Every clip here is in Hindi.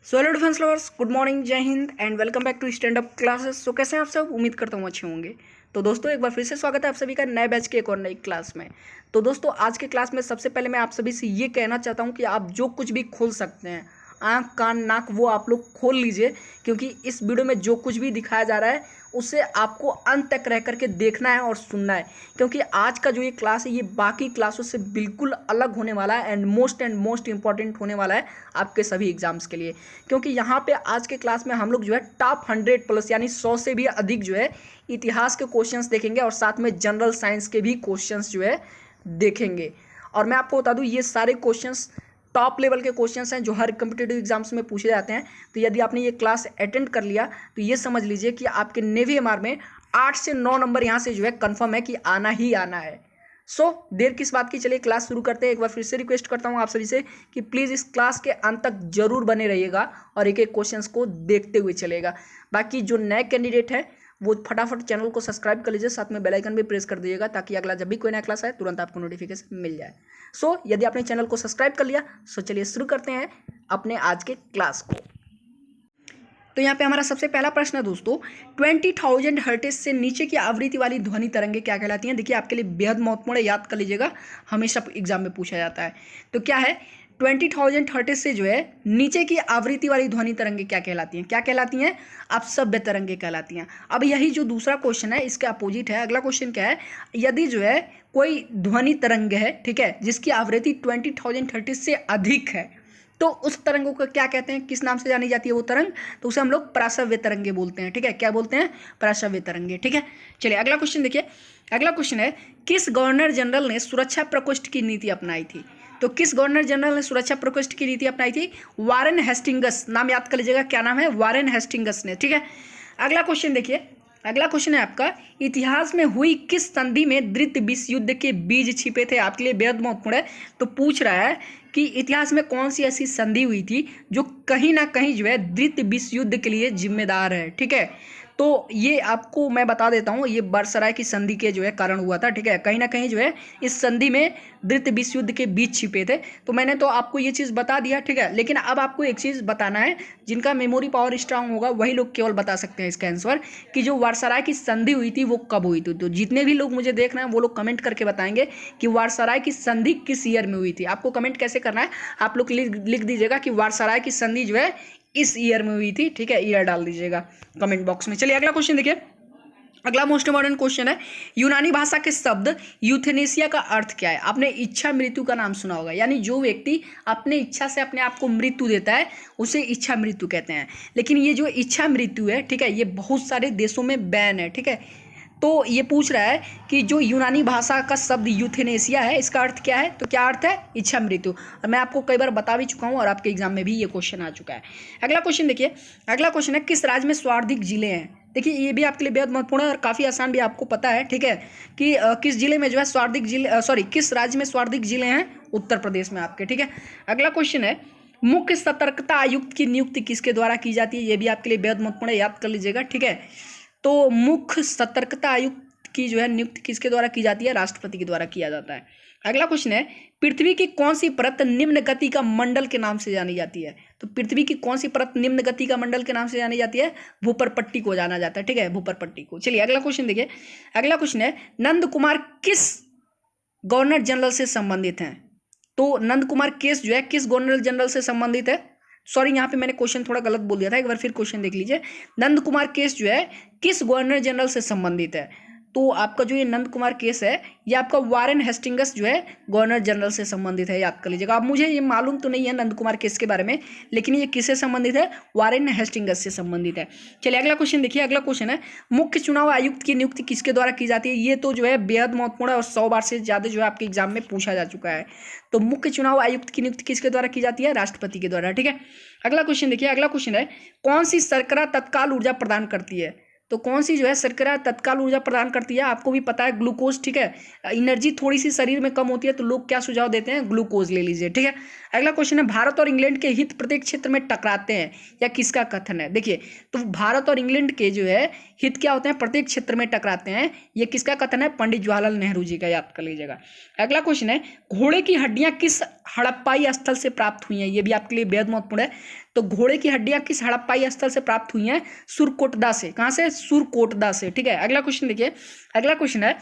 सो hello defence lovers, good morning, जय हिंद and welcome back to Stand Up Classes. So कैसे हैं आप सब? उम्मीद करता हूँ अच्छे होंगे। तो दोस्तों एक बार फिर से स्वागत है आप सभी का नए बैच के एक और नई क्लास में। तो दोस्तों आज के क्लास में सबसे पहले मैं आप सभी से ये कहना चाहता हूँ कि आप जो कुछ भी खोल सकते हैं, आँख कान नाक, वो आप लोग खोल लीजिए, क्योंकि इस वीडियो में जो कुछ भी दिखाया जा रहा है उसे आपको अंत तक रह करके देखना है और सुनना है, क्योंकि आज का जो ये क्लास है ये बाकी क्लासों से बिल्कुल अलग होने वाला है एंड मोस्ट इंपॉर्टेंट होने वाला है आपके सभी एग्जाम्स के लिए। क्योंकि यहाँ पे आज के क्लास में हम लोग जो है टॉप 100 प्लस यानी 100 से भी अधिक जो है इतिहास के क्वेश्चंस देखेंगे और साथ में जनरल साइंस के भी क्वेश्चंस जो है देखेंगे। और मैं आपको बता दूं ये सारे क्वेश्चंस टॉप लेवल के क्वेश्चंस हैं जो हर कम्पिटिटिव एग्जाम्स में पूछे जाते हैं। तो यदि आपने ये क्लास अटेंड कर लिया तो ये समझ लीजिए कि आपके नेवी एमआर में 8 से 9 नंबर यहाँ से जो है कन्फर्म है कि आना ही आना है। देर किस बात की, चलिए क्लास शुरू करते हैं। एक बार फिर से रिक्वेस्ट करता हूँ आप सभी से कि प्लीज़ इस क्लास के अंत तक जरूर बने रहिएगा और एक एक क्वेश्चंस को देखते हुए चलेगा। बाकी जो नए कैंडिडेट है वो फटाफट चैनल को सब्सक्राइब कर लीजिए, साथ में बेल आइकन भी प्रेस कर दीजिएगा ताकि अगला जब भी कोई नया क्लास आए तुरंत आपको नोटिफिकेशन मिल जाए। यदि आपने चैनल को सब्सक्राइब कर लिया चलिए शुरू करते हैं अपने आज के क्लास को। तो यहाँ पे हमारा सबसे पहला प्रश्न है दोस्तों, 20,000 हर्ट्ज से नीचे की आवृत्ति वाली ध्वनि तरंगे क्या कहलाती हैं? देखिए आपके लिए बेहद महत्वपूर्ण है, याद कर लीजिएगा, हमेशा एग्जाम में पूछा जाता है। तो क्या है, 20,000 हर्ट्ज से जो है नीचे की आवृत्ति वाली ध्वनि तरंगे क्या कहलाती हैं? क्या कहलाती हैं? आप सभ्य तरंगे कहलाती हैं। अब यही जो दूसरा क्वेश्चन है इसके अपोजिट है। अगला क्वेश्चन क्या है, यदि जो है कोई ध्वनि तरंग है, ठीक है, जिसकी आवृत्ति 20,000 हर्ट्ज से अधिक है तो उस तरंगों को क्या कहते हैं, किस नाम से जानी जाती है वो तरंग? तो उसे हम लोग पराश्रव्य तरंगे बोलते हैं। ठीक है, क्या बोलते हैं? पराश्रव्य तरंगे। ठीक है, चलिए अगला क्वेश्चन देखिए। अगला क्वेश्चन है, किस गवर्नर जनरल ने सुरक्षा प्रकोष्ठ की नीति अपनाई थी? तो किस गवर्नर जनरल ने सुरक्षा प्रकोष्ठ की नीति अपनाई थी? वारेन हेस्टिंगस, नाम याद कर लीजिएगा, क्या नाम है? वारेन हेस्टिंगस ने। ठीक है, अगला क्वेश्चन देखिए। अगला क्वेश्चन है आपका, इतिहास में हुई किस संधि में द्वितीय विश्व युद्ध के बीज छिपे थे? आपके लिए बेहद महत्वपूर्ण है। तो पूछ रहा है कि इतिहास में कौन सी ऐसी संधि हुई थी जो कहीं ना कहीं जो है द्वितीय विश्व युद्ध के लिए जिम्मेदार है। ठीक है, तो ये आपको मैं बता देता हूँ, ये बरसराय की संधि के जो है कारण हुआ था। ठीक है, कहीं ना कहीं जो है इस संधि में द्वितीय विश्व युद्ध के बीच छिपे थे। तो मैंने तो आपको ये चीज़ बता दिया। ठीक है, लेकिन अब आपको एक चीज़ बताना है, जिनका मेमोरी पावर स्ट्रांग होगा वही लोग केवल बता सकते हैं इसका आंसर, कि जो वारसराय की संधि हुई थी वो कब हुई थी। तो जितने भी लोग मुझे देख रहे हैं वो लोग कमेंट करके बताएंगे कि वारसराय की संधि किस ईयर में हुई थी। आपको कमेंट कैसे करना है, आप लोग लिख दीजिएगा कि वारसराय की संधि जो है इस ईयर में हुई थी। ठीक है, ईयर डाल दीजिएगा कमेंट बॉक्स में। चलिए अगला क्वेश्चन देखिए। अगला मोस्ट इंपॉर्टेंट क्वेश्चन है, यूनानी भाषा के शब्द यूथेनेसिया का अर्थ क्या है? आपने इच्छा मृत्यु का नाम सुना होगा, यानी जो व्यक्ति अपने इच्छा से अपने आप को मृत्यु देता है उसे इच्छा मृत्यु कहते हैं। लेकिन ये जो इच्छा मृत्यु है, ठीक है, ये बहुत सारे देशों में बैन है। ठीक है, तो ये पूछ रहा है कि जो यूनानी भाषा का शब्द यूथेनेसिया है इसका अर्थ क्या है? तो क्या अर्थ है? इच्छा मृत्यु। और मैं आपको कई बार बता भी चुका हूँ और आपके एग्जाम में भी ये क्वेश्चन आ चुका है। अगला क्वेश्चन देखिए। अगला क्वेश्चन है, किस राज्य में सर्वाधिक जिले हैं? देखिए ये भी आपके लिए बेहद महत्वपूर्ण है और काफ़ी आसान भी, आपको पता है। ठीक है, कि किस जिले में जो है सर्वाधिक जिले, किस राज्य में सर्वाधिक जिले हैं? उत्तर प्रदेश में आपके। ठीक है, अगला क्वेश्चन है, मुख्य सतर्कता आयुक्त की नियुक्ति किसके द्वारा की जाती है? ये भी आपके लिए बेहद महत्वपूर्ण है, याद कर लीजिएगा। ठीक है, तो मुख्य सतर्कता आयुक्त की जो है नियुक्ति किसके द्वारा की जाती है? राष्ट्रपति के द्वारा किया जाता है। अगला क्वेश्चन है, पृथ्वी की कौन सी परत निम्न गति का मंडल के नाम से जानी जाती है? तो पृथ्वी की कौन सी परत निम्न गति का मंडल के नाम से जानी जाती है? भूपर पट्टी को जाना जाता है। ठीक है, भूपर पट्टी को। चलिए अगला क्वेश्चन देखिए। अगला क्वेश्चन है, नंद कुमार किस गवर्नर जनरल से संबंधित हैं? तो नंद कुमार केस जो है किस गवर्नर जनरल से संबंधित है? सॉरी, यहाँ पे मैंने क्वेश्चन थोड़ा गलत बोल दिया था, एक बार फिर क्वेश्चन देख लीजिए। नंद कुमार केस जो है किस गवर्नर जनरल से संबंधित है? तो आपका जो ये नंद कुमार केस है ये आपका वारेन हेस्टिंगस जो है गवर्नर जनरल से संबंधित है, याद कर लीजिएगा। अब मुझे ये मालूम तो नहीं है नंद कुमार केस के बारे में, लेकिन ये किससे संबंधित है? वारेन हेस्टिंगस से संबंधित है। चलिए अगला क्वेश्चन देखिए। अगला क्वेश्चन है, मुख्य चुनाव आयुक्त की नियुक्ति किसके द्वारा की जाती है? ये तो जो है बेहद महत्वपूर्ण है और 100 बार से ज़्यादा जो है आपके एग्जाम में पूछा जा चुका है। तो मुख्य चुनाव आयुक्त की नियुक्ति किसके द्वारा की जाती है? राष्ट्रपति के द्वारा। ठीक है, अगला क्वेश्चन देखिए। अगला क्वेश्चन है, कौन सी शर्करा तत्काल ऊर्जा प्रदान करती है? तो कौन सी जो है शर्करा तत्काल ऊर्जा प्रदान करती है? आपको भी पता है, ग्लूकोज। ठीक है, एनर्जी थोड़ी सी शरीर में कम होती है तो लोग क्या सुझाव देते हैं? ग्लूकोज ले लीजिए। ठीक है, अगला क्वेश्चन है, भारत और इंग्लैंड के हित प्रत्येक क्षेत्र में टकराते हैं, या किसका कथन है? देखिए, तो भारत और इंग्लैंड के जो है हित क्या होते हैं? प्रत्येक क्षेत्र में टकराते हैं, ये किसका कथन है? पंडित जवाहरलाल नेहरू जी का, याद कर लीजिएगा। अगला क्वेश्चन है, घोड़े की हड्डियां किस हड़प्पाई स्थल से प्राप्त हुई हैं? ये भी आपके लिए बेहद महत्वपूर्ण है। तो घोड़े की हड्डियां किस हड़प्पाई स्थल से प्राप्त हुई हैं? सुरकोटदा से। कहाँ से? सुरकोटदा से। ठीक है, अगला क्वेश्चन देखिए, अगला क्वेश्चन है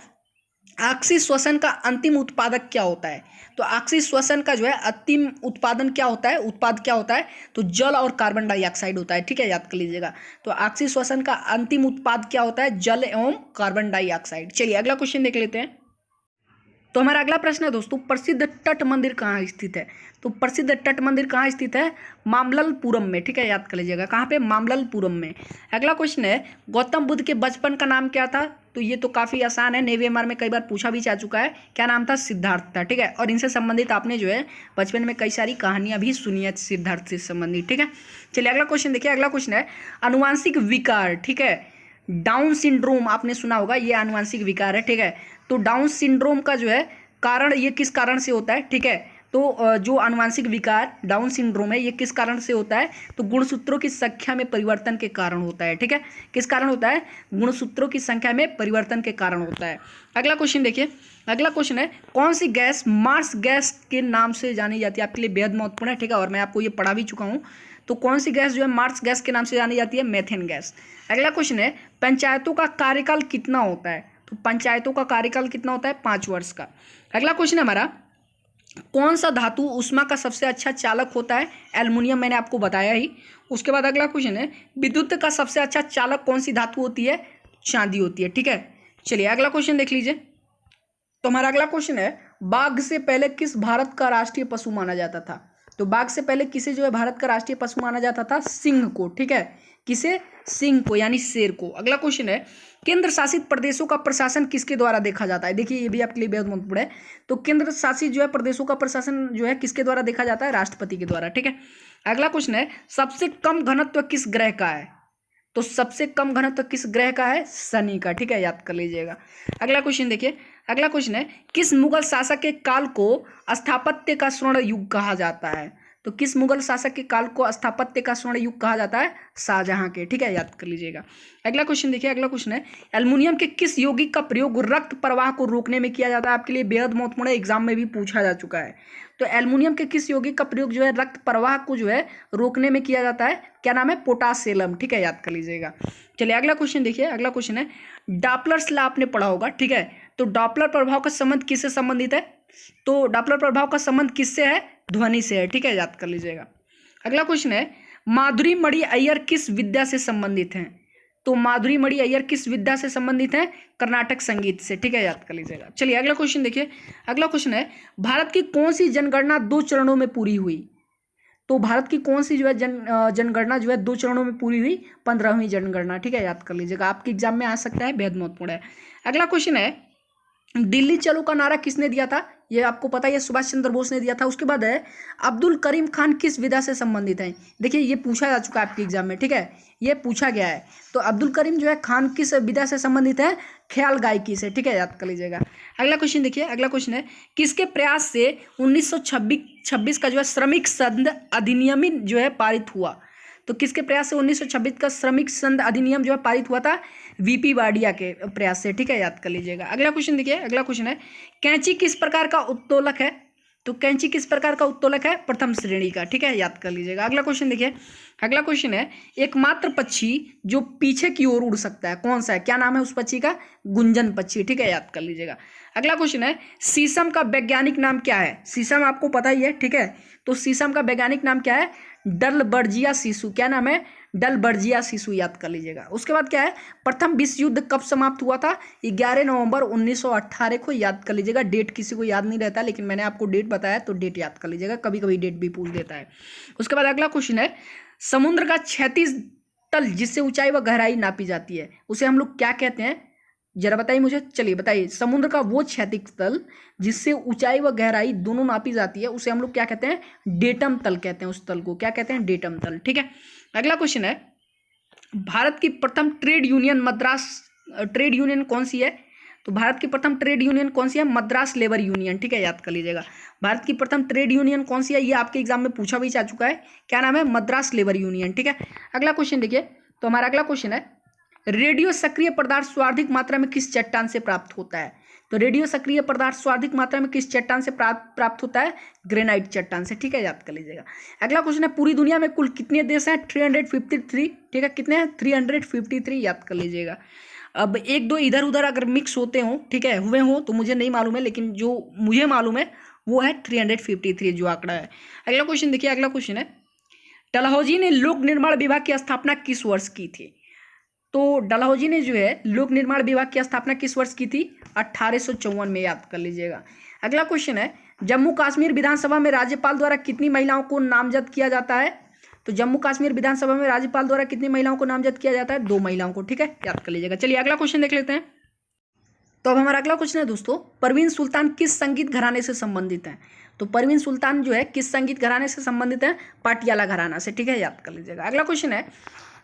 ऑक्सी श्वसन का अंतिम उत्पादक क्या होता है? तो ऑक्सी श्वसन का जो है अंतिम उत्पादन क्या होता है, उत्पाद क्या होता है? तो जल और कार्बन डाइऑक्साइड होता है। ठीक है, याद कर लीजिएगा। तो ऑक्सी श्वसन का अंतिम उत्पाद क्या होता है? जल एवं कार्बन डाइऑक्साइड। चलिए अगला क्वेश्चन देख लेते हैं। तो हमारा अगला प्रश्न है दोस्तों, प्रसिद्ध तट मंदिर कहाँ स्थित है? तो प्रसिद्ध तट मंदिर कहाँ स्थित है? मामल्लपुरम में। ठीक है, याद कर लीजिएगा, कहाँ पे? मामल्लपुरम में। अगला क्वेश्चन है गौतम बुद्ध के बचपन का नाम क्या था? तो ये तो काफ़ी आसान है, नेवी एमआर में कई बार पूछा भी जा चुका है। क्या नाम था? सिद्धार्थ था। ठीक है, और इनसे संबंधित आपने जो है बचपन में कई सारी कहानियां भी सुनी है सिद्धार्थ से संबंधित। ठीक है, चलिए अगला क्वेश्चन देखिए। अगला क्वेश्चन है अनुवांशिक विकार। ठीक है, डाउन सिंड्रोम आपने सुना होगा, ये अनुवांशिक विकार है। ठीक है, तो डाउन सिंड्रोम का जो है कारण, ये किस कारण से होता है? ठीक है, तो जो अनुवांशिक विकार डाउन सिंड्रोम है ये किस कारण से होता है? तो गुणसूत्रों की संख्या में परिवर्तन के कारण होता है। ठीक है, किस कारण होता है? गुणसूत्रों की संख्या में परिवर्तन के कारण होता है। अगला क्वेश्चन देखिए, अगला क्वेश्चन है कौन सी गैस मार्स गैस के नाम से जानी जाती है? आपके लिए बेहद महत्वपूर्ण है। ठीक है, और मैं आपको ये पढ़ा भी चुका हूँ। तो कौन सी गैस जो है मार्स गैस के नाम से जानी जाती है? Methane gas. अगला क्वेश्चन है पंचायतों का कार्यकाल कितना होता है? तो पंचायतों का कार्यकाल कितना होता है? 5 वर्ष का। अगला क्वेश्चन है हमारा कौन सा धातु ऊष्मा का सबसे अच्छा चालक होता है? एल्युमिनियम, मैंने आपको बताया ही। उसके बाद अगला क्वेश्चन है विद्युत का सबसे अच्छा चालक कौन सी धातु होती है? चांदी होती है। ठीक है, चलिए अगला क्वेश्चन देख लीजिए। तो हमारा अगला क्वेश्चन है बाघ से पहले किस भारत का राष्ट्रीय पशु माना जाता था? तो बाघ से पहले किसे जो है भारत का राष्ट्रीय पशु माना जाता था? सिंह को। ठीक है, किसे? सिंह को, यानी शेर को। अगला क्वेश्चन है केंद्र शासित प्रदेशों का प्रशासन किसके द्वारा देखा जाता है? देखिए ये भी आपके लिए बेहद महत्वपूर्ण है। तो केंद्र शासित जो है प्रदेशों का प्रशासन जो है किसके द्वारा देखा जाता है? राष्ट्रपति के द्वारा। ठीक है, अगला क्वेश्चन है सबसे कम घनत्व किस ग्रह का है? तो सबसे कम घनत्व किस ग्रह का है? शनि का। ठीक है, याद कर लीजिएगा। अगला क्वेश्चन देखिए, अगला क्वेश्चन है किस मुगल शासक के काल को स्थापत्य का स्वर्ण युग कहा जाता है? तो किस मुगल शासक के काल को स्थापत्य का स्वर्ण युग कहा जाता है? शाहजहां के। ठीक है, याद कर लीजिएगा। अगला क्वेश्चन देखिए, अगला क्वेश्चन है एल्युमिनियम के किस यौगिक का प्रयोग रक्त प्रवाह को रोकने में किया जाता है? आपके लिए बेहद महत्वपूर्ण है, एग्जाम में भी पूछा जा चुका है। तो एल्युमिनियम के किस यौगिक का प्रयोग जो है रक्त प्रवाह को जो है रोकने में किया जाता है? क्या नाम है? पोटासियम। ठीक है, याद कर लीजिएगा। चलिए अगला क्वेश्चन देखिए, अगला क्वेश्चन है डॉपलर्स लॉ आपने पढ़ा होगा। ठीक है, तो डॉपलर प्रभाव का संबंध किससे संबंधित है? तो डॉपलर प्रभाव का संबंध किससे है? ध्वनि से है। ठीक है, याद कर लीजिएगा। अगला क्वेश्चन है माधुरी मणि अय्यर किस विद्या से संबंधित हैं? तो माधुरी मणि अय्यर किस विद्या से संबंधित है? कर्नाटक संगीत से। ठीक है, याद कर लीजिएगा। चलिए अगला क्वेश्चन देखिए, अगला क्वेश्चन है भारत की कौन सी जनगणना 2 चरणों में पूरी हुई? तो भारत की कौन सी जो है जनगणना जो है 2 चरणों में पूरी हुई? 15वीं जनगणना। ठीक है, याद कर लीजिएगा, आपके एग्जाम में आ सकता है, बेहद महत्वपूर्ण है। अगला क्वेश्चन है दिल्ली चलो का नारा किसने दिया था? ये आपको पता है, सुभाष चंद्र बोस ने दिया था। उसके बाद है अब्दुल करीम खान किस विधा से संबंधित है? देखिए ये पूछा जा चुका है आपके एग्जाम में। ठीक है, ये पूछा गया है। तो अब्दुल करीम जो है खान किस विधा से संबंधित है? ख्याल गायकी से। ठीक है, याद कर लीजिएगा। अगला क्वेश्चन देखिए, अगला क्वेश्चन है किसके प्रयास से 1926 का जो है श्रमिक संघ अधिनियम जो है पारित हुआ? तो किसके प्रयास से 1926 का श्रमिक संघ अधिनियम जो है पारित हुआ था? वीपी वाडिया के प्रयास से। ठीक है, याद कर लीजिएगा। अगला क्वेश्चन देखिए, अगला क्वेश्चन है कैंची किस प्रकार का उत्तोलक है? तो कैंची किस प्रकार का उत्तोलक है? प्रथम श्रेणी का। ठीक है, याद कर लीजिएगा। अगला क्वेश्चन देखिए, अगला क्वेश्चन है एकमात्र पक्षी जो पीछे की ओर उड़ सकता है कौन सा है? क्या नाम है उस पक्षी का? गुंजन पक्षी। ठीक है, याद कर लीजिएगा। अगला क्वेश्चन है शीशम का वैज्ञानिक नाम क्या है? शीशम आपको पता ही है। ठीक है, तो शीशम का वैज्ञानिक नाम क्या है? डलबर्जिया शिशु। क्या नाम है? डलबर्जिया शिशु, याद कर लीजिएगा। उसके बाद क्या है प्रथम विश्व युद्ध कब समाप्त हुआ था? 11 नवंबर 1918 को। याद कर लीजिएगा। डेट किसी को याद नहीं रहता, लेकिन मैंने आपको डेट बताया तो डेट याद कर लीजिएगा, कभी कभी डेट भी पूछ देता है। उसके बाद अगला क्वेश्चन है समुद्र का क्षैतिज तल जिससे ऊंचाई व गहराई नापी जाती है उसे हम लोग क्या कहते हैं? जरा बताइए मुझे। चलिए बताइए, समुद्र का वो क्षैतिज तल जिससे ऊंचाई व गहराई दोनों नापी जाती है उसे हम लोग क्या कहते हैं? डेटम तल कहते हैं। उस तल को क्या कहते हैं? डेटम तल। ठीक है, अगला क्वेश्चन है भारत की प्रथम trade union Madras trade union कौन सी है? तो भारत की प्रथम ट्रेड यूनियन कौन सी है? Madras labour union. ठीक है, याद कर लीजिएगा। भारत की प्रथम ट्रेड यूनियन कौन सी है? ये आपके एग्जाम में पूछा भी जा चुका है। क्या नाम है? Madras labour union. ठीक है, अगला क्वेश्चन देखिए, तो हमारा अगला क्वेश्चन है रेडियो सक्रिय पदार्थ सर्वाधिक मात्रा में किस चट्टान से प्राप्त होता है? तो रेडियो सक्रिय पदार्थ सर्वाधिक मात्रा में किस चट्टान से प्राप्त होता है? ग्रेनाइट चट्टान से, ठीक है, याद कर लीजिएगा। अगला क्वेश्चन है, पूरी दुनिया में कुल कितने देश हैं? 353, ठीक है, कितने हैं? 353, याद कर लीजिएगा। अब एक दो इधर उधर अगर मिक्स होते हों, ठीक है, हुए हों तो मुझे नहीं मालूम है, लेकिन जो मुझे मालूम है वो है 353 जो आंकड़ा है। अगला क्वेश्चन देखिए, अगला क्वेश्चन है, डलहौजी ने लोक निर्माण विभाग की स्थापना किस वर्ष की थी? तो डलहौजी ने जो है लोक निर्माण विभाग की स्थापना किस वर्ष की थी? 1854 में, याद कर लीजिएगा। अगला क्वेश्चन है, जम्मू कश्मीर विधानसभा में राज्यपाल द्वारा कितनी महिलाओं को नामजद किया जाता है? तो जम्मू कश्मीर विधानसभा में राज्यपाल द्वारा कितनी महिलाओं को नामजद किया जाता है? 2 महिलाओं को, ठीक है, याद कर लीजिएगा। चलिए अगला क्वेश्चन देख लेते हैं। तो अब हमारा अगला क्वेश्चन है दोस्तों, परवीन सुल्तान किस संगीत घराने से संबंधित हैं? तो परवीन सुल्तान जो है किस संगीत घराने से संबंधित है? पाटियाला घराना से, ठीक है, याद कर लीजिएगा। अगला क्वेश्चन है,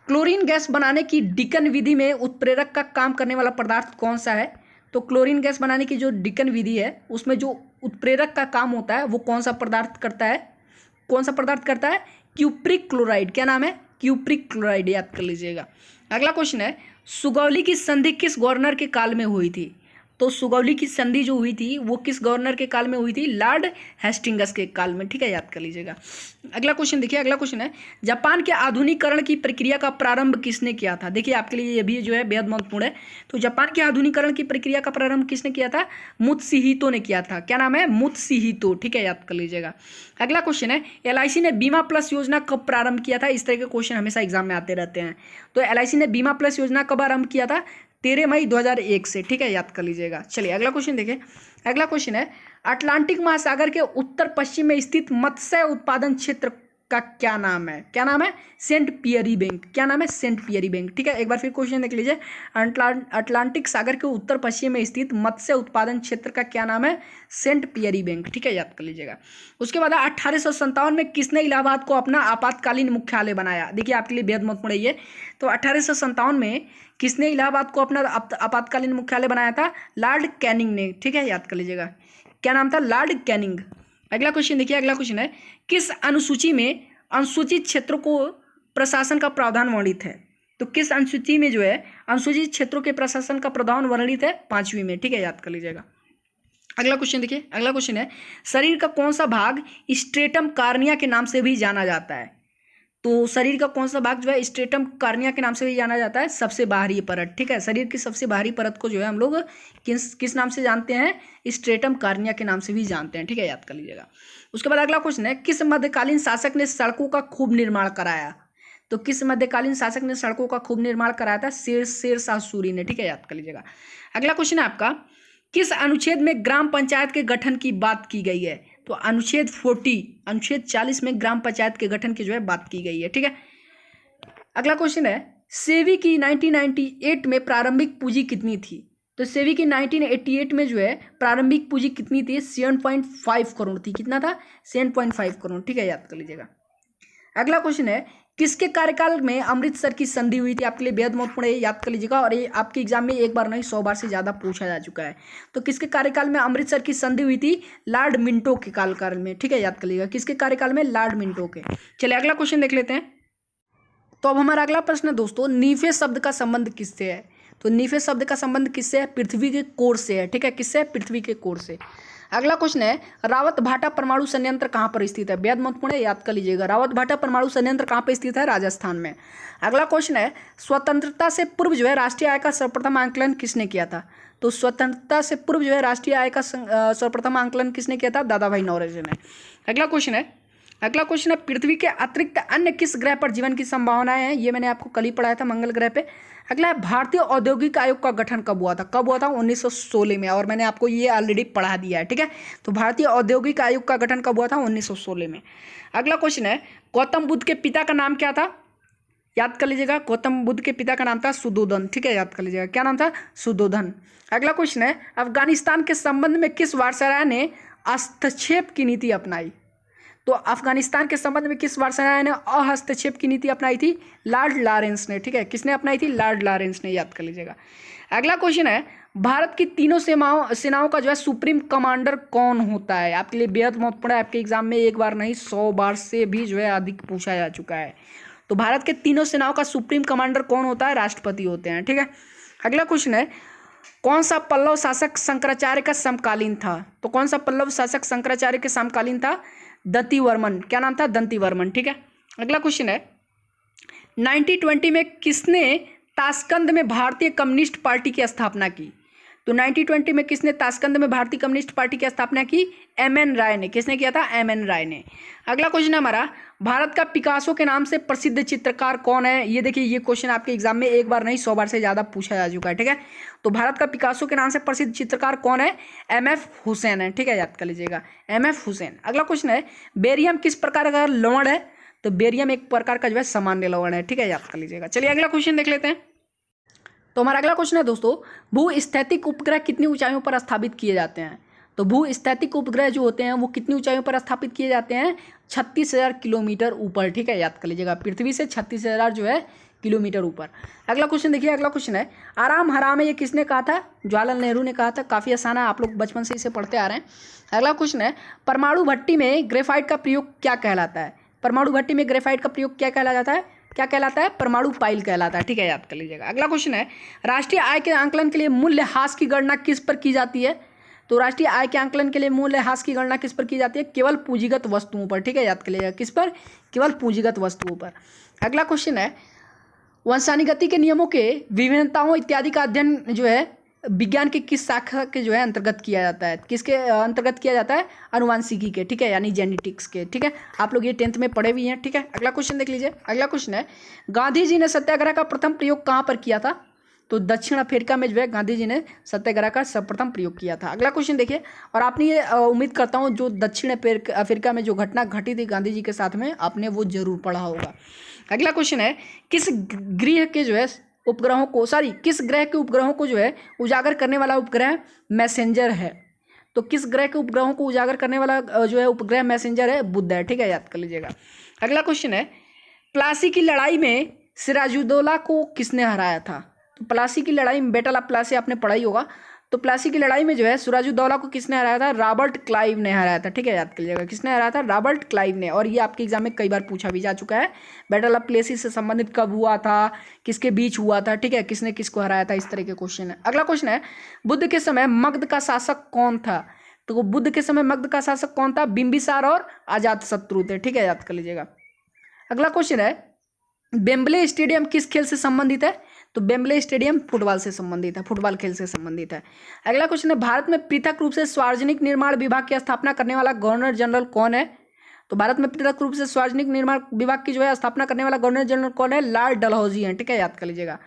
क्लोरीन गैस बनाने की डिकन विधि में उत्प्रेरक का काम करने वाला पदार्थ कौन सा है? तो क्लोरीन गैस बनाने की जो डिकन विधि है उसमें जो उत्प्रेरक का काम होता है वो कौन सा पदार्थ करता है? कौन सा पदार्थ करता है? Cupric chloride. क्या नाम है? क्यूप्रिक क्लोराइड, याद कर लीजिएगा। अगला क्वेश्चन है, सुगौली की संधि किस गवर्नर के काल में हुई थी? तो सुगौली की संधि जो हुई थी वो किस गवर्नर के काल में हुई थी? लॉर्ड हेस्टिंग्स के काल में, ठीक है, याद कर लीजिएगा। अगला क्वेश्चन देखिए, अगला क्वेश्चन है, जापान के आधुनिकीकरण की प्रक्रिया का प्रारंभ किसने किया था? देखिए आपके लिए ये भी जो है बेहद महत्वपूर्ण है। तो जापान के आधुनिकीकरण की प्रक्रिया का प्रारंभ किसने किया था? मुत्सुहितो ने किया था। क्या नाम है? मुत्सुहितो, ठीक है, याद कर लीजिएगा। अगला क्वेश्चन है, LIC ने बीमा प्लस योजना कब प्रारंभ किया था? इस तरह के क्वेश्चन हमेशा एग्जाम में आते रहते हैं। तो LIC ने बीमा प्लस योजना कब आरंभ किया था? 13 मई 2001 से, ठीक है, याद कर लीजिएगा। चलिए अगला क्वेश्चन देखिए, अगला क्वेश्चन है, अटलांटिक महासागर के उत्तर पश्चिम में स्थित मत्स्य उत्पादन क्षेत्र का क्या नाम है? क्या नाम है? सेंट पियरी बैंक। क्या नाम है? सेंट पियरी बैंक, ठीक है। एक बार फिर क्वेश्चन देख लीजिए, अटलांटिक सागर के उत्तर पश्चिम में स्थित मत्स्य उत्पादन क्षेत्र का क्या नाम है? सेंट पियरी बैंक, ठीक है, याद कर लीजिएगा। उसके बाद 1857 में किसने इलाहाबाद को अपना आपातकालीन मुख्यालय बनाया? देखिए आपके लिए बेहद महत्वपूर्ण है ये। तो 1857 में किसने इलाहाबाद को अपना आपातकालीन मुख्यालय बनाया था? लॉर्ड कैनिंग ने, ठीक है, याद कर लीजिएगा। क्या नाम था? Lord Canning. अगला क्वेश्चन देखिए, अगला क्वेश्चन है, किस अनुसूची में अनुसूचित क्षेत्रों को प्रशासन का प्रावधान वर्णित है? तो किस अनुसूची में जो है अनुसूचित क्षेत्रों के प्रशासन का प्रावधान वर्णित है? 5वीं में, ठीक है, याद कर लीजिएगा। अगला क्वेश्चन देखिए, अगला क्वेश्चन है, शरीर का कौन सा भाग स्ट्रेटम कार्निया के नाम से भी जाना जाता है? तो शरीर का कौन सा भाग जो है स्ट्रेटम कार्निया के नाम से भी जाना जाता है? सबसे बाहरी परत, ठीक है, शरीर की सबसे बाहरी परत को जो है हम लोग किस नाम से जानते हैं? स्ट्रेटम कार्निया के नाम से भी जानते हैं, ठीक है, याद कर लीजिएगा। उसके बाद अगला क्वेश्चन है, किस मध्यकालीन शासक ने सड़कों का खूब निर्माण कराया? तो किस मध्यकालीन शासक ने सड़कों का खूब निर्माण कराया था? शेरशाह सूरी ने, ठीक है, याद कर लीजिएगा। अगला क्वेश्चन है आपका, किस अनुच्छेद में ग्राम पंचायत के गठन की बात की गई है? तो अनुच्छेद 40 में ग्राम पंचायत के गठन की जो है बात की गई है, ठीक है। अगला क्वेश्चन है, सेवी की 1998 में प्रारंभिक पूंजी कितनी थी? तो सेवी की 1988 में जो है प्रारंभिक पूंजी कितनी थी? 7.5 करोड़ थी। कितना था? 7.5 करोड़, ठीक है, याद कर लीजिएगा। अगला क्वेश्चन है, किसके कार्यकाल में अमृतसर की संधि हुई थी? आपके लिए बेहद महत्वपूर्ण है, याद कर लीजिएगा, और ये आपके एग्जाम में एक बार नहीं 100 बार से ज़्यादा पूछा जा चुका है। तो किसके कार्यकाल में अमृतसर की संधि हुई थी? लॉर्ड मिंटो के कार्यकाल में, ठीक है, याद कर लीजिएगा। किसके कार्यकाल में? लॉर्ड मिंटो के। चलिए अगला क्वेश्चन देख लेते हैं। तो अब हमारा अगला प्रश्न है दोस्तों, नीफे शब्द का संबंध किससे है? तो नीफे शब्द का संबंध किससे है? पृथ्वी के कोर से है, ठीक है, किससे? पृथ्वी के कोर से। अगला क्वेश्चन है, रावत भाटा परमाणु संयंत्र कहाँ पर स्थित है? बेहद महत्वपूर्ण है, याद कर लीजिएगा। रावत भाटा परमाणु संयंत्र कहाँ पर स्थित है? राजस्थान में। अगला क्वेश्चन है, स्वतंत्रता से पूर्व जो है राष्ट्रीय आय का सर्वप्रथम आंकलन किसने किया था? तो स्वतंत्रता से पूर्व जो है राष्ट्रीय आय का सर्वप्रथम आंकलन किसने किया था? दादा भाई नौरोजी ने। अगला क्वेश्चन है, पृथ्वी के अतिरिक्त अन्य किस ग्रह पर जीवन की संभावनाएं हैं? ये मैंने आपको कल ही पढ़ाया था, मंगल ग्रह पे। अगला है, भारतीय औद्योगिक आयोग का गठन कब हुआ था? 1916 में, और मैंने आपको ये ऑलरेडी पढ़ा दिया है, ठीक है। तो भारतीय औद्योगिक आयोग का गठन कब हुआ था? 1916 में। अगला क्वेश्चन है, गौतम बुद्ध के पिता का नाम क्या था? याद कर लीजिएगा, गौतम बुद्ध के पिता का नाम था सुद्धोधन, ठीक है, याद कर लीजिएगा। क्या नाम था? सुद्धोधन। अगला क्वेश्चन है, अफगानिस्तान के संबंध में किस वायसराय ने हस्तक्षेप की नीति अपनाई? तो अफगानिस्तान के संबंध में किस वायसराय ने हस्तक्षेप की नीति अपनाई थी? लॉर्ड लॉरेंस ने, ठीक है, किसने अपनाई थी? लॉर्ड लॉरेंस ने, याद कर लीजिएगा। अगला क्वेश्चन है, भारत की तीनों सेनाओं का जो है सुप्रीम कमांडर कौन होता है? आपके लिए बेहद महत्वपूर्ण है, आपके एग्जाम में एक बार नहीं 100 बार से भी जो है अधिक पूछा जा चुका है। तो भारत के तीनों सेनाओं का सुप्रीम कमांडर कौन होता है? राष्ट्रपति होते हैं, ठीक है। अगला क्वेश्चन है, कौन सा पल्लव शासक शंकराचार्य का समकालीन था? तो कौन सा पल्लव शासक शंकराचार्य के समकालीन था? दंतिवर्मन। क्या नाम था? दंतिवर्मन। ठीक है, अगला क्वेश्चन है 1920 में किसने ताशकंद में भारतीय कम्युनिस्ट पार्टी की स्थापना की? तो 1920 में किसने ताशकंद में भारतीय कम्युनिस्ट पार्टी की स्थापना की? एम.एन. राय ने। किसने किया था? एम.एन. राय ने। अगला क्वेश्चन है हमारा, भारत का पिकासो के नाम से प्रसिद्ध चित्रकार कौन है? ये देखिए, ये क्वेश्चन आपके एग्जाम में एक बार नहीं 100 बार से ज़्यादा पूछा जा चुका है। ठीक है, तो भारत का पिकासो के नाम से प्रसिद्ध चित्रकार कौन है? एम.एफ. हुसैन है। ठीक है, याद कर लीजिएगा, एम.एफ. हुसैन। अगला क्वेश्चन है, बेरियम किस प्रकार का लवण है? तो बेरियम एक प्रकार का जो है सामान्य लवण है। ठीक है, याद कर लीजिएगा। चलिए अगला क्वेश्चन देख लेते हैं। तो हमारा अगला क्वेश्चन है दोस्तों, भूस्थैतिक उपग्रह कितनी ऊंचाइयों पर स्थापित किए जाते हैं? तो भूस्थैतिक उपग्रह जो होते हैं वो कितनी ऊंचाइयों पर स्थापित किए जाते हैं? 36,000 किलोमीटर ऊपर। ठीक है, याद कर लीजिएगा, पृथ्वी से 36,000 जो है किलोमीटर ऊपर। अगला क्वेश्चन देखिए, अगला क्वेश्चन है, आराम हराम है, ये किसने कहा था? जवाहरलाल नेहरू ने कहा था। काफ़ी आसान है, आप लोग बचपन से इसे पढ़ते आ रहे हैं। अगला क्वेश्चन है, परमाणु भट्टी में ग्रेफाइट का प्रयोग क्या कहलाता है? परमाणु भट्टी में ग्रेफाइट का प्रयोग क्या कहला जाता है? क्या कहलाता है? परमाणु पाइल कहलाता है। ठीक है, याद कर लीजिएगा। अगला क्वेश्चन है, राष्ट्रीय आय के आंकलन के लिए मूल्यह्रास की गणना किस पर की जाती है? तो राष्ट्रीय आय के आंकलन के लिए मूल्यह्रास की गणना किस पर की जाती है? केवल पूंजीगत वस्तुओं पर। ठीक है, याद कर लीजिएगा, किस पर? केवल पूंजीगत वस्तुओं पर। अगला क्वेश्चन है, वंशानुगति के नियमों के विभिन्नताओं इत्यादि का अध्ययन जो है विज्ञान के किस शाखा के जो है अंतर्गत किया जाता है? किसके अंतर्गत किया जाता है? अनुवांशिकी के। ठीक है, यानी जेनेटिक्स के। ठीक है, आप लोग ये 10th में पढ़े हुए हैं। ठीक है, अगला क्वेश्चन देख लीजिए। अगला क्वेश्चन है, गांधी जी ने सत्याग्रह का प्रथम प्रयोग कहाँ पर किया था? तो दक्षिण अफ्रीका में जो है गांधी जी ने सत्याग्रह का सर्वप्रथम प्रयोग किया था। अगला क्वेश्चन देखिए, और आपने ये उम्मीद करता हूँ जो दक्षिण अफ्रीका में जो घटना घटी थी गांधी जी के साथ में, आपने वो जरूर पढ़ा होगा। अगला क्वेश्चन है, किस ग्रह के जो है उपग्रहों को किस ग्रह के उपग्रहों को जो है उजागर करने वाला उपग्रह मैसेंजर है? तो किस ग्रह के उपग्रहों को उजागर करने वाला जो है उपग्रह मैसेंजर है? बुध है। ठीक है, याद कर लीजिएगा। अगला क्वेश्चन है, प्लासी की लड़ाई में सिराजुद्दौला को किसने हराया था? तो प्लासी की लड़ाई में, बैटल ऑफ प्लासी आपने पढ़ा ही होगा। तो प्लासी की लड़ाई में जो है सिराजुद्दौला को किसने हराया था? रॉबर्ट क्लाइव ने हराया था। ठीक है, याद कर लीजिएगा, किसने हराया था? रॉबर्ट क्लाइव ने। और ये आपके एग्जाम में कई बार पूछा भी जा चुका है। बैटल ऑफ प्लेसी से संबंधित कब हुआ था, किसके बीच हुआ था? ठीक है, किसने किसको हराया था? इस तरह के क्वेश्चन है। अगला क्वेश्चन है, बुद्ध के समय मगध का शासक कौन था? तो बुद्ध के समय मगध का शासक कौन था? बिंबिसार और अजातशत्रु थे। ठीक है, याद कर लीजिएगा। अगला क्वेश्चन है, वेम्बले स्टेडियम किस खेल से संबंधित है? तो वेम्बले स्टेडियम फुटबॉल से संबंधित है, फुटबॉल खेल से संबंधित है। अगला क्वेश्चन है, भारत में पृथक रूप से सार्वजनिक निर्माण विभाग की स्थापना करने वाला गवर्नर जनरल कौन है? तो भारत में पृथक रूप से सार्वजनिक निर्माण विभाग की जो है स्थापना करने वाला गवर्नर जनरल कौन है? लॉर्ड डलहौजी हैं। ठीक है, याद कर लीजिएगा।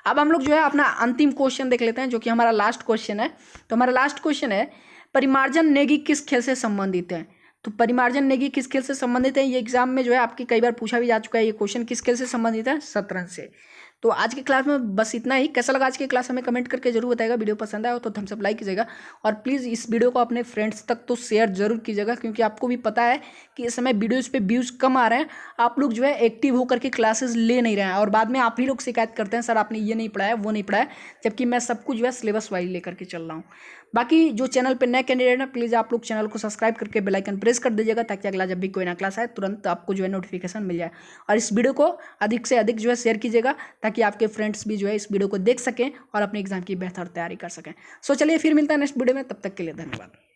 अब हम लोग जो है अपना अंतिम क्वेश्चन देख लेते हैं, जो कि हमारा लास्ट क्वेश्चन है। तो हमारा लास्ट क्वेश्चन है, परिमार्जन नेगी किस खेल से संबंधित है? तो परिमार्जन नेगी किस खेल से संबंधित है? ये एग्जाम में जो है आपकी कई बार पूछा भी जा चुका है। ये क्वेश्चन किस खेल से संबंधित है? शतरंज से। तो आज की क्लास में बस इतना ही। कैसा लगा आज की क्लास हमें कमेंट करके जरूर बताएगा। वीडियो पसंद आया हो तो थम्स अप लाइक कीजिएगा, और प्लीज़ इस वीडियो को अपने फ्रेंड्स तक तो शेयर जरूर कीजिएगा, क्योंकि आपको भी पता है कि इस समय वीडियोज़ पे व्यूज़ कम आ रहे हैं। आप लोग जो है एक्टिव होकर के क्लासेस ले नहीं रहे हैं, और बाद में आप ही लोग शिकायत करते हैं, सर आपने ये नहीं पढ़ाया, वो नहीं पढ़ाया, जबकि मैं सब कुछ जो है सिलेबस वाइज लेकर के चल रहा हूँ। बाकी जो चैनल पर नए कैंडिडेट हैं, प्लीज़ आप लोग चैनल को सब्सक्राइब करके बेल आइकन प्रेस कर दीजिएगा, ताकि अगला जब भी कोई नया क्लास आए तुरंत आपको जो है नोटिफिकेशन मिल जाए। और इस वीडियो को अधिक से अधिक जो है शेयर कीजिएगा, ताकि आपके फ्रेंड्स भी जो है इस वीडियो को देख सकें और अपने एग्जाम की बेहतर तैयारी कर सकें। सो चलिए फिर मिलता है नेक्स्ट वीडियो में, तब तक के लिए धन्यवाद।